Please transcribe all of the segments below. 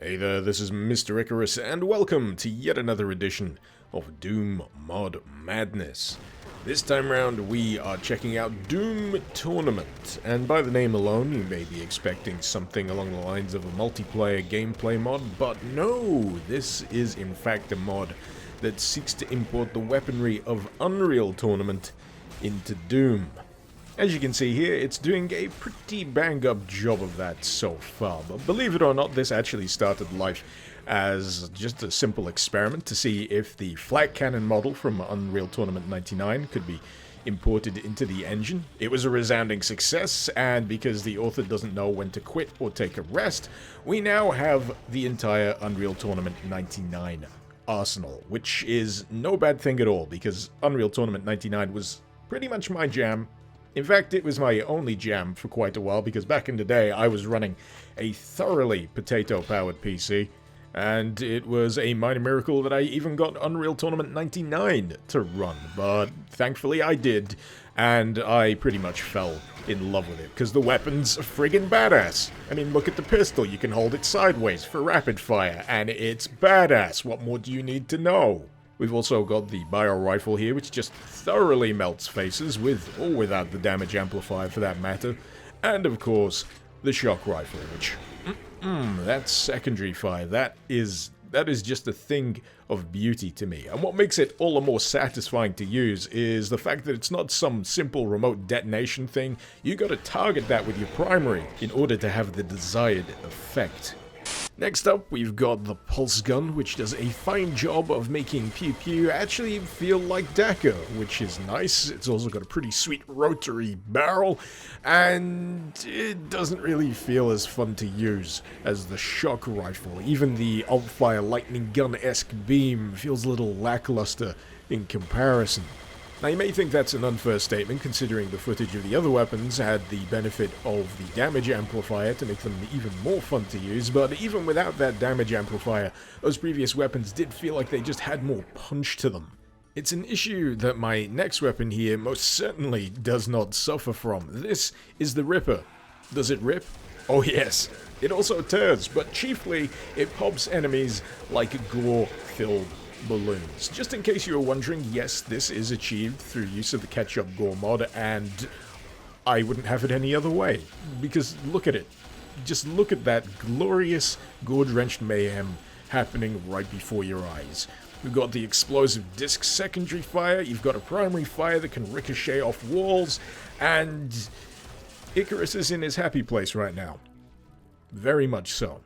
Hey there, this is Mr. Icarus, and welcome to yet another edition of Doom Mod Madness. This time round, we are checking out Doom Tournament, and by the name alone, you may be expecting something along the lines of a multiplayer gameplay mod, but no, this is in fact a mod that seeks to import the weaponry of Unreal Tournament into Doom. As you can see here, it's doing a pretty bang-up job of that so far, but believe it or not, this actually started life as just a simple experiment to see if the flat cannon model from Unreal Tournament 99 could be imported into the engine. It was a resounding success, and because the author doesn't know when to quit or take a rest, we now have the entire Unreal Tournament 99 arsenal, which is no bad thing at all, because Unreal Tournament 99 was pretty much my jam. In fact, it was my only jam for quite a while, because back in the day I was running a thoroughly potato-powered PC, and it was a minor miracle that I even got Unreal Tournament 99 to run, but thankfully I did, and I pretty much fell in love with it, because the weapon's friggin' badass. I mean, look at the pistol, you can hold it sideways for rapid fire, and it's badass. What more do you need to know? We've also got the bio rifle here, which just thoroughly melts faces, with or without the damage amplifier for that matter. And of course, the shock rifle, which, that's secondary fire. That is just a thing of beauty to me. And what makes it all the more satisfying to use is the fact that it's not some simple remote detonation thing. You gotta target that with your primary in order to have the desired effect. Next up, we've got the pulse gun, which does a fine job of making pew pew actually feel like Decker, which is nice. It's also got a pretty sweet rotary barrel, and it doesn't really feel as fun to use as the shock rifle. Even the alt-fire lightning gun-esque beam feels a little lackluster in comparison. Now, you may think that's an unfair statement, considering the footage of the other weapons had the benefit of the damage amplifier to make them even more fun to use, but even without that damage amplifier, those previous weapons did feel like they just had more punch to them. It's an issue that my next weapon here most certainly does not suffer from. This is the Ripper. Does it rip? Oh yes. It also tears, but chiefly it pops enemies like gore-filled balloons. Just in case you were wondering, yes, this is achieved through use of the Ketchup gore mod, and I wouldn't have it any other way. Because look at it. Just look at that glorious gore-drenched mayhem happening right before your eyes. We've got the explosive disc secondary fire, you've got a primary fire that can ricochet off walls, and Icarus is in his happy place right now. Very much so.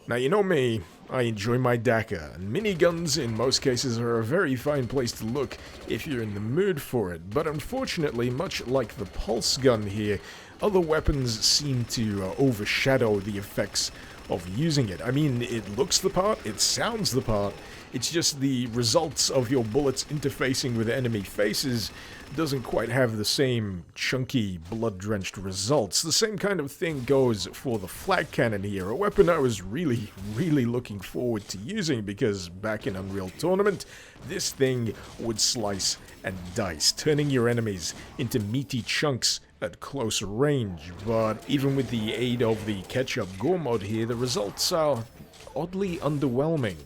Now, you know me, I enjoy my DACA, and miniguns in most cases are a very fine place to look if you're in the mood for it, but unfortunately, much like the pulse gun here, other weapons seem to overshadow the effects of using it. I mean, it looks the part, it sounds the part, it's just the results of your bullets interfacing with enemy faces doesn't quite have the same chunky, blood-drenched results. The same kind of thing goes for the flat cannon here, a weapon I was really looking forward to using, because back in Unreal Tournament, this thing would slice and dice, turning your enemies into meaty chunks at close range. But even with the aid of the Ketchup gore mod here, the results are oddly underwhelming.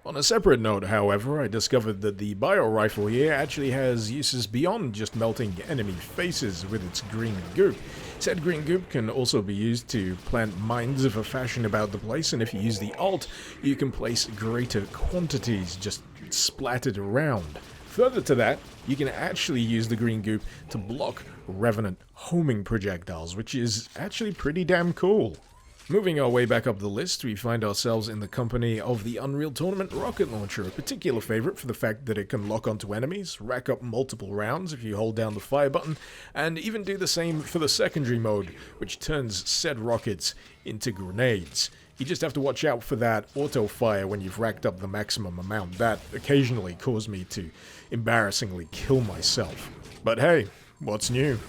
On a separate note, however, I discovered that the bio rifle here actually has uses beyond just melting enemy faces with its green goop. Said green goop can also be used to plant mines of a fashion about the place, and if you use the alt, you can place greater quantities just splattered around. Further to that, you can actually use the green goop to block Revenant homing projectiles, which is actually pretty damn cool. Moving our way back up the list, we find ourselves in the company of the Unreal Tournament rocket launcher, a particular favorite for the fact that it can lock onto enemies, rack up multiple rounds if you hold down the fire button, and even do the same for the secondary mode, which turns said rockets into grenades. You just have to watch out for that auto fire when you've racked up the maximum amount. That occasionally caused me to embarrassingly kill myself. But hey, what's new?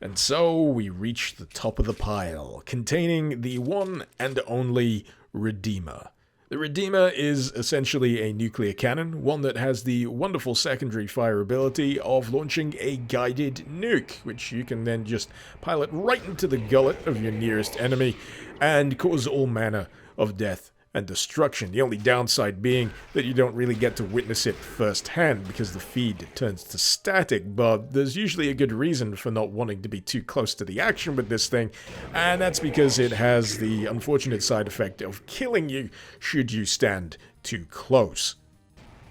And so we reach the top of the pile, containing the one and only Redeemer. The Redeemer is essentially a nuclear cannon, one that has the wonderful secondary fire ability of launching a guided nuke, which you can then just pilot right into the gullet of your nearest enemy and cause all manner of death and destruction. The only downside being that you don't really get to witness it firsthand because the feed turns to static, but there's usually a good reason for not wanting to be too close to the action with this thing, and that's because it has the unfortunate side effect of killing you should you stand too close.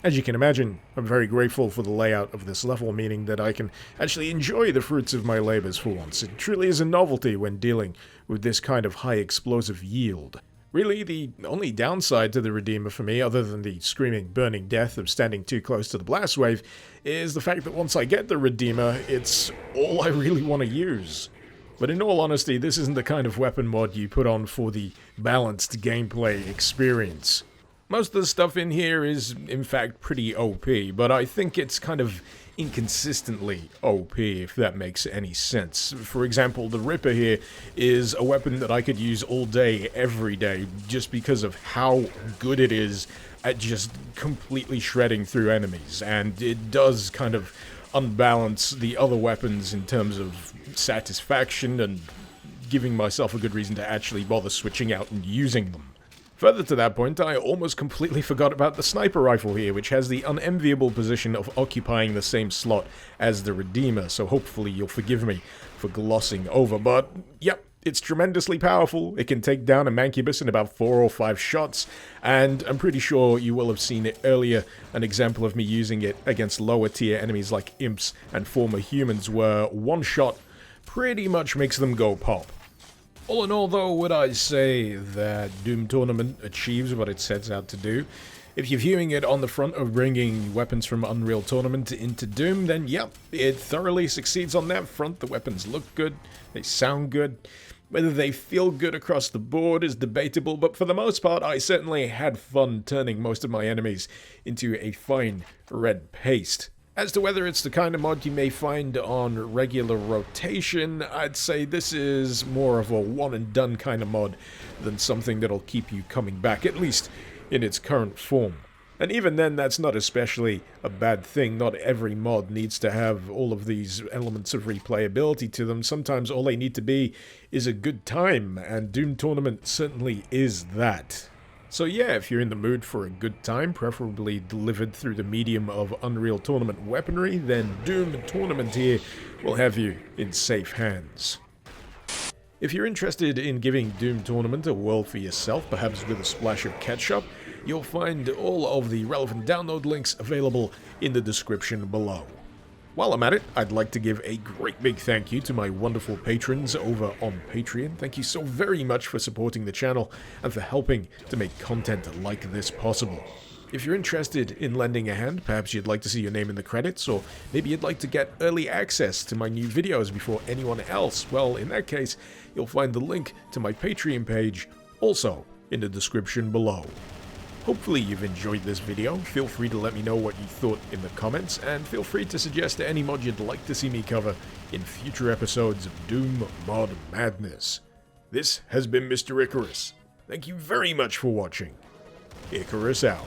As you can imagine, I'm very grateful for the layout of this level, meaning that I can actually enjoy the fruits of my labors for once. It truly is a novelty when dealing with this kind of high explosive yield. Really, the only downside to the Redeemer for me, other than the screaming, burning death of standing too close to the blast wave, is the fact that once I get the Redeemer, it's all I really want to use. But in all honesty, this isn't the kind of weapon mod you put on for the balanced gameplay experience. Most of the stuff in here is, in fact, pretty OP, but I think it's kind of inconsistently OP, if that makes any sense. For example, the Ripper here is a weapon that I could use all day, every day, just because of how good it is at just completely shredding through enemies, and it does kind of unbalance the other weapons in terms of satisfaction and giving myself a good reason to actually bother switching out and using them. Further to that point, I almost completely forgot about the sniper rifle here, which has the unenviable position of occupying the same slot as the Redeemer, so hopefully you'll forgive me for glossing over. But, yep, it's tremendously powerful. It can take down a Mancubus in about 4 or 5 shots, and I'm pretty sure you will have seen it earlier, an example of me using it against lower tier enemies like imps and former humans, where one shot pretty much makes them go pop. All in all, though, would I say that Doom Tournament achieves what it sets out to do? If you're viewing it on the front of bringing weapons from Unreal Tournament into Doom, then yep, it thoroughly succeeds on that front. The weapons look good, they sound good. Whether they feel good across the board is debatable, but for the most part, I certainly had fun turning most of my enemies into a fine red paste. As to whether it's the kind of mod you may find on regular rotation, I'd say this is more of a one-and-done kind of mod than something that'll keep you coming back, at least in its current form. And even then, that's not especially a bad thing. Not every mod needs to have all of these elements of replayability to them. Sometimes all they need to be is a good time, and Doom Tournament certainly is that. So yeah, if you're in the mood for a good time, preferably delivered through the medium of Unreal Tournament weaponry, then Doom Tournament here will have you in safe hands. If you're interested in giving Doom Tournament a whirl for yourself, perhaps with a splash of ketchup, you'll find all of the relevant download links available in the description below. While I'm at it, I'd like to give a great big thank you to my wonderful patrons over on Patreon. Thank you so very much for supporting the channel and for helping to make content like this possible. If you're interested in lending a hand, perhaps you'd like to see your name in the credits, or maybe you'd like to get early access to my new videos before anyone else, well, in that case, you'll find the link to my Patreon page also in the description below. Hopefully you've enjoyed this video. Feel free to let me know what you thought in the comments, and feel free to suggest any mod you'd like to see me cover in future episodes of Doom Mod Madness. This has been Mr. Icarus. Thank you very much for watching. Icarus out.